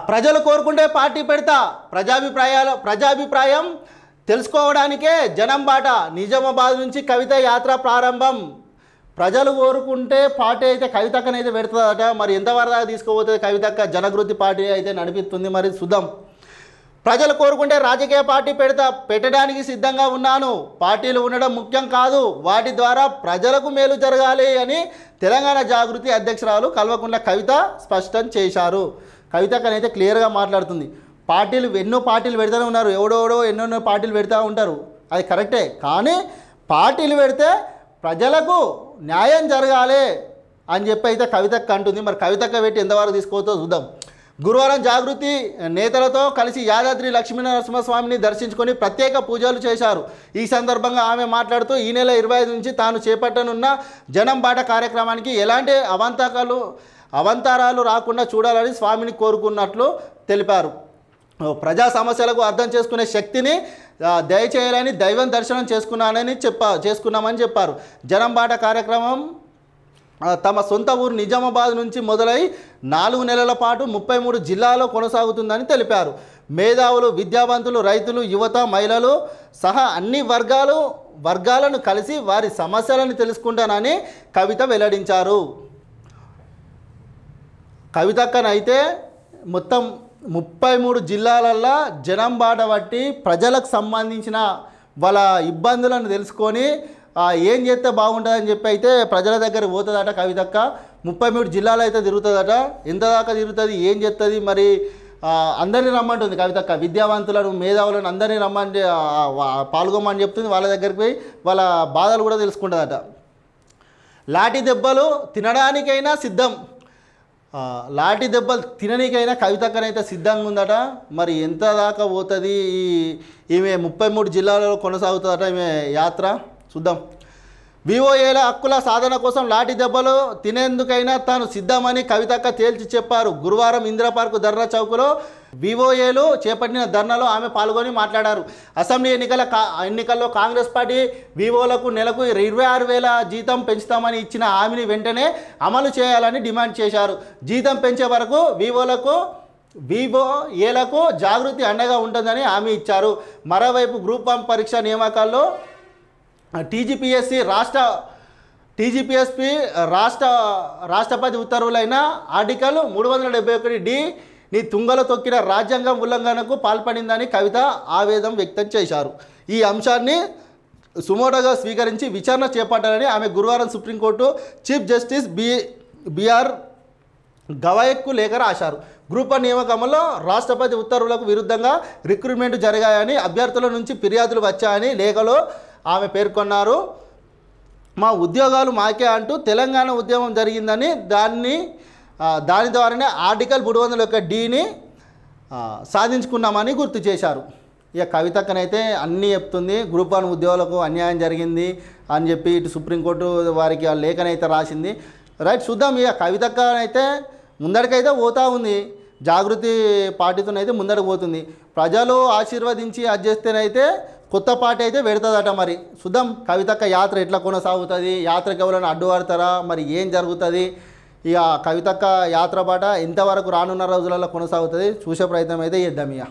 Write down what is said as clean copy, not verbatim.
ప్రజలు కోరుకుంటే పార్టీ పెడతా ప్రజాభిప్రాయం తెలుసుకోవడానికే జనం బాట నిజామాబాద్ నుంచి కవిత యాత్ర ప్రారంభం. ప్రజలు కోరుకుంటే పార్టీ అయితే కవితక్కనైతే పెడుతుందట. మరి ఎంతవరకు తీసుకోబోతుంది కవితక్క? జనగృతి పార్టీ అయితే నడిపిస్తుంది. మరి చూద్దాం. ప్రజలు కోరుకుంటే రాజకీయ పార్టీ పెట్టడానికి సిద్ధంగా ఉన్నాను. పార్టీలు ఉండడం ముఖ్యం కాదు, వాటి ద్వారా ప్రజలకు మేలు జరగాలి అని తెలంగాణ జాగృతి అధ్యక్షురాలు కల్వకుంట్ల కవిత స్పష్టం చేశారు. కవితక్కనైతే క్లియర్గా మాట్లాడుతుంది. ఎన్నో పార్టీలు పెడుతూనే ఉన్నారు, ఎవడోడో ఎన్నెన్నో పార్టీలు పెడతా ఉంటారు, అది కరెక్టే. కానీ పార్టీలు పెడితే ప్రజలకు న్యాయం జరగాలి అని చెప్పి అయితే కవితక్క అంటుంది. మరి కవితక్క పెట్టి ఎంతవరకు తీసుకోవచ్చో చూద్దాం. గురువారం జాగృతి నేతలతో కలిసి యాదాద్రి లక్ష్మీనరసింహస్వామిని దర్శించుకొని ప్రత్యేక పూజలు చేశారు. ఈ సందర్భంగా ఆమె మాట్లాడుతూ ఈ నెల 25 నుంచి తాను చేపట్టనున్న జనం బాట కార్యక్రమానికి ఎలాంటి అవంతరాలు రాకుండా చూడాలని స్వామిని కోరుకున్నట్లు తెలిపారు. ప్రజా సమస్యలకు అర్థం చేసుకునే శక్తిని దయచేయాలని దైవం దర్శనం చేసుకున్నామని చెప్పారు. జనం బాట కార్యక్రమం తమ సొంత ఊరు నిజామాబాద్ నుంచి మొదలై 4 నెలల పాటు 33 జిల్లాల్లో కొనసాగుతుందని తెలిపారు. మేధావులు, విద్యావంతులు, రైతులు, యువత, మహిళలు సహా అన్ని వర్గాలను కలిసి వారి సమస్యలను తెలుసుకుంటానని కవిత వెల్లడించారు. కవితక్కనైతే మొత్తం 33 జిల్లాలల్లో జనం బాట బట్టి ప్రజలకు సంబంధించిన వాళ్ళ ఇబ్బందులను తెలుసుకొని ఏం చేస్తే బాగుంటుందని చెప్పి అయితే ప్రజల దగ్గర పోతుందట కవితక్క. 33 జిల్లాలు అయితే తిరుగుతుందట. ఎంత దాకా తిరుగుతుంది, ఏం చేస్తుంది, మరి అందరినీ రమ్మంటుంది కవితక్క. విద్యావంతులను, మేధావులను అందరినీ రమ్మని పాల్గొమ్మని చెప్తుంది. వాళ్ళ దగ్గరికి పోయి వాళ్ళ బాధలు కూడా తెలుసుకుంటుందట. లాఠీ దెబ్బలు తినడానికైనా సిద్ధం. లాఠీ దెబ్బలు తినడానికైనా కవితక్కనైతే సిద్ధంగా ఉందట. మరి ఎంత దాకా పోతుంది ఈమె 33 జిల్లాలలో కొనసాగుతుందట ఈమె యాత్ర. చూద్దాం. వివోఏల హక్కుల సాధన కోసం లాఠీ దెబ్బలు తినేందుకైనా తాను సిద్ధమని కవితక్క తేల్చి చెప్పారు. గురువారం ఇందిరా పార్క్ ధర్నా చౌక్లో వివోఏలు చేపట్టిన ధర్నాలో ఆమె పాల్గొని మాట్లాడారు. అసెంబ్లీ ఎన్నికల్లో కాంగ్రెస్ పార్టీ వివోలకు నెలకు 26,000 జీతం పెంచుతామని ఇచ్చిన హామీని వెంటనే అమలు చేయాలని డిమాండ్ చేశారు. జీతం పెంచే వరకు వివోఏలకు జాగృతి అండగా ఉంటుందని హామీ ఇచ్చారు. మరోవైపు గ్రూప్ 1 పరీక్ష నియామకాల్లో టీజీపీఎస్పీ రాష్ట్రపతి ఉత్తర్వులైన ఆర్టికల్ 371ని తుంగలో తొక్కిన రాజ్యాంగం ఉల్లంఘనకు పాల్పడిందని కవిత ఆవేదన వ్యక్తం చేశారు. ఈ అంశాన్ని సుమోటోగా స్వీకరించి విచారణ చేపట్టాలని ఆమె గురువారం సుప్రీంకోర్టు చీఫ్ జస్టిస్ బిఆర్ గవాయ్కు లేఖ రాశారు. గ్రూప్ 1 నియామకంలో రాష్ట్రపతి ఉత్తర్వులకు విరుద్ధంగా రిక్రూట్మెంట్ జరిగాయని, అభ్యర్థుల నుంచి ఫిర్యాదులు వచ్చాయని లేఖలో ఆమె పేర్కొన్నారు. మా ఉద్యోగాలు మాకే అంటూ తెలంగాణ ఉద్యమం జరిగిందని, దాని ద్వారానే ఆర్టికల్ 301(d)ని సాధించుకున్నామని గుర్తు చేశారు. ఇక కవితక్కనైతే అన్నీ చెప్తుంది. గ్రూప్ 1 ఉద్యోగులకు అన్యాయం జరిగింది అని చెప్పి ఇటు సుప్రీంకోర్టు వారికి ఆ లేఖనైతే రాసింది. రైట్, చూద్దాం. ఇక కవితక్కనైతే ముందడికైతే పోతూ ఉంది. జాగృతి పార్టీతోనైతే ముందడికి పోతుంది. ప్రజలు ఆశీర్వదించి చేస్తేనైతే కొత్త పార్టీ అయితే పెడుతుందట. మరి చూద్దాం కవితక్క యాత్ర ఎట్లా కొనసాగుతుంది, యాత్రకు ఎవరైనా అడ్డుపడతారా, మరి ఏం జరుగుతుంది, ఇక కవితక్క యాత్ర బాట ఎంతవరకు రానున్న రోజులలో కొనసాగుతుంది చూసే ప్రయత్నం అయితే చేద్దాం. ఇక